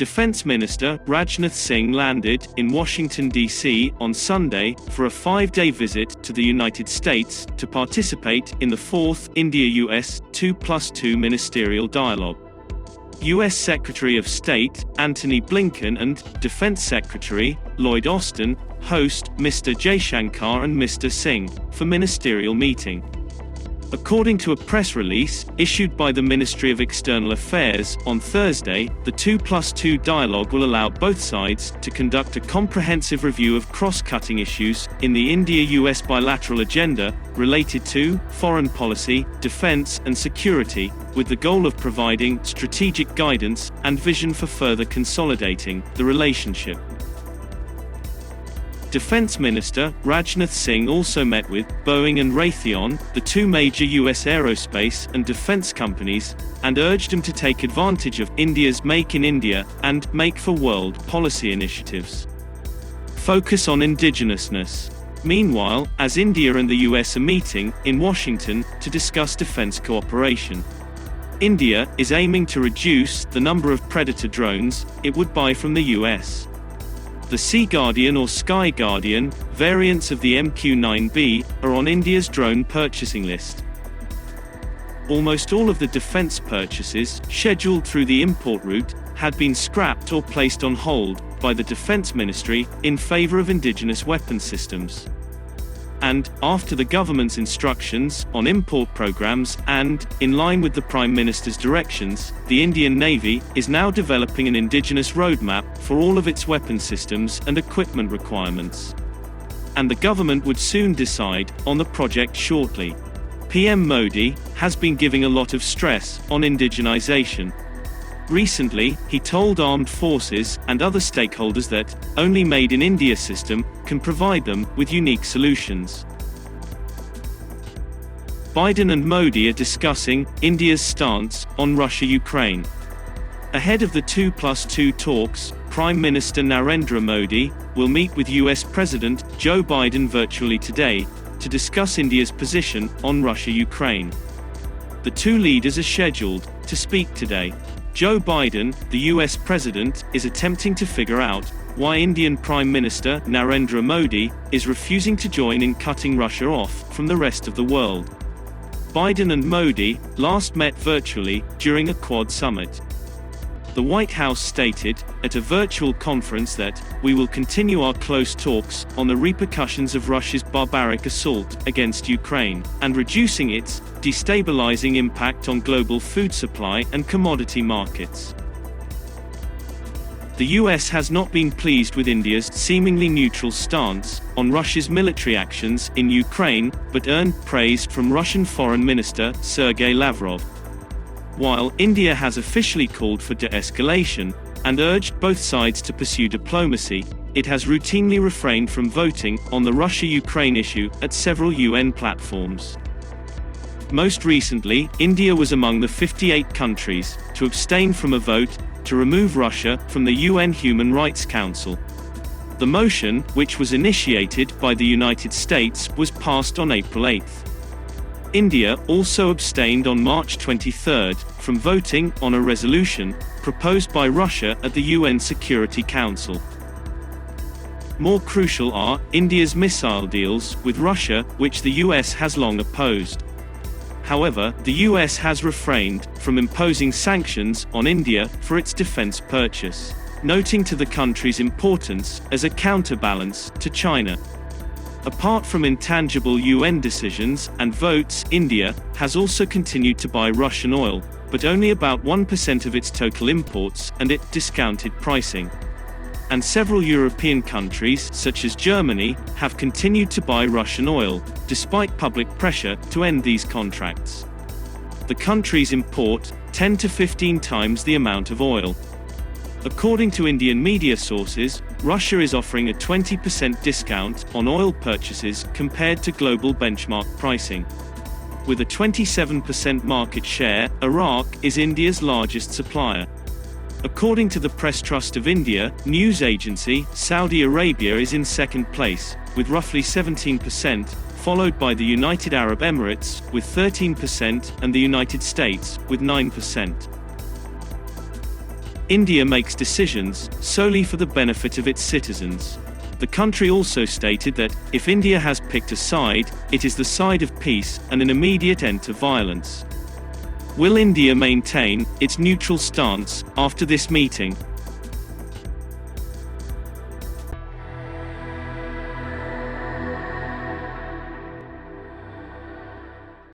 Defense Minister Rajnath Singh landed in Washington, D.C. on Sunday for a 5-day visit to the United States to participate in the 4th India-US 2+2 Ministerial Dialogue. U.S. Secretary of State Antony Blinken and Defense Secretary Lloyd Austin host Mr. Jaishankar and Mr Singh for ministerial meeting. According to a press release issued by the Ministry of External Affairs on Thursday, the 2+2 dialogue will allow both sides to conduct a comprehensive review of cross-cutting issues in the India-US bilateral agenda related to foreign policy, defense and security, with the goal of providing strategic guidance and vision for further consolidating the relationship. Defense Minister Rajnath Singh also met with Boeing and Raytheon, the two major U.S. aerospace and defense companies, and urged them to take advantage of India's Make in India and Make for World policy initiatives. Focus on indigenousness. Meanwhile, as India and the U.S. are meeting in Washington to discuss defense cooperation, India is aiming to reduce the number of Predator drones it would buy from the U.S. The Sea Guardian or Sky Guardian variants of the MQ-9B are on India's drone purchasing list. Almost all of the defense purchases scheduled through the import route had been scrapped or placed on hold by the Defense Ministry in favor of indigenous weapon systems. And, after the government's instructions on import programs and, in line with the Prime Minister's directions, the Indian Navy is now developing an indigenous roadmap for all of its weapon systems and equipment requirements. And the government would soon decide on the project shortly. PM Modi has been giving a lot of stress on indigenization. Recently, he told armed forces and other stakeholders that only Made in India system can provide them with unique solutions. Biden and Modi are discussing India's stance on Russia-Ukraine. Ahead of the 2+2 talks, Prime Minister Narendra Modi will meet with US President Joe Biden virtually today to discuss India's position on Russia-Ukraine. The two leaders are scheduled to speak today. Joe Biden, the US president, is attempting to figure out why Indian Prime Minister Narendra Modi is refusing to join in cutting Russia off from the rest of the world. Biden and Modi last met virtually during a Quad summit. The White House stated at a virtual conference that we will continue our close talks on the repercussions of Russia's barbaric assault against Ukraine and reducing its destabilizing impact on global food supply and commodity markets. The US has not been pleased with India's seemingly neutral stance on Russia's military actions in Ukraine, but earned praise from Russian Foreign Minister Sergei Lavrov. While India has officially called for de-escalation and urged both sides to pursue diplomacy, it has routinely refrained from voting on the Russia-Ukraine issue at several UN platforms. Most recently, India was among the 58 countries to abstain from a vote to remove Russia from the UN Human Rights Council. The motion, which was initiated by the United States, was passed on April 8. India also abstained on March 23 from voting on a resolution proposed by Russia at the UN Security Council. More crucial are India's missile deals with Russia, which the US has long opposed. However, the US has refrained from imposing sanctions on India for its defense purchase, noting to the country's importance as a counterbalance to China. Apart from intangible UN decisions and votes, India has also continued to buy Russian oil, but only about 1% of its total imports and at discounted pricing. And several European countries, such as Germany, have continued to buy Russian oil, despite public pressure to end these contracts. The countries import 10 to 15 times the amount of oil. According to Indian media sources, Russia is offering a 20% discount on oil purchases compared to global benchmark pricing. With a 27% market share, Iraq is India's largest supplier. According to the Press Trust of India news agency, Saudi Arabia is in second place, with roughly 17%, followed by the United Arab Emirates, with 13%, and the United States, with 9%. India makes decisions solely for the benefit of its citizens. The country also stated that, if India has picked a side, it is the side of peace and an immediate end to violence. Will India maintain its neutral stance after this meeting?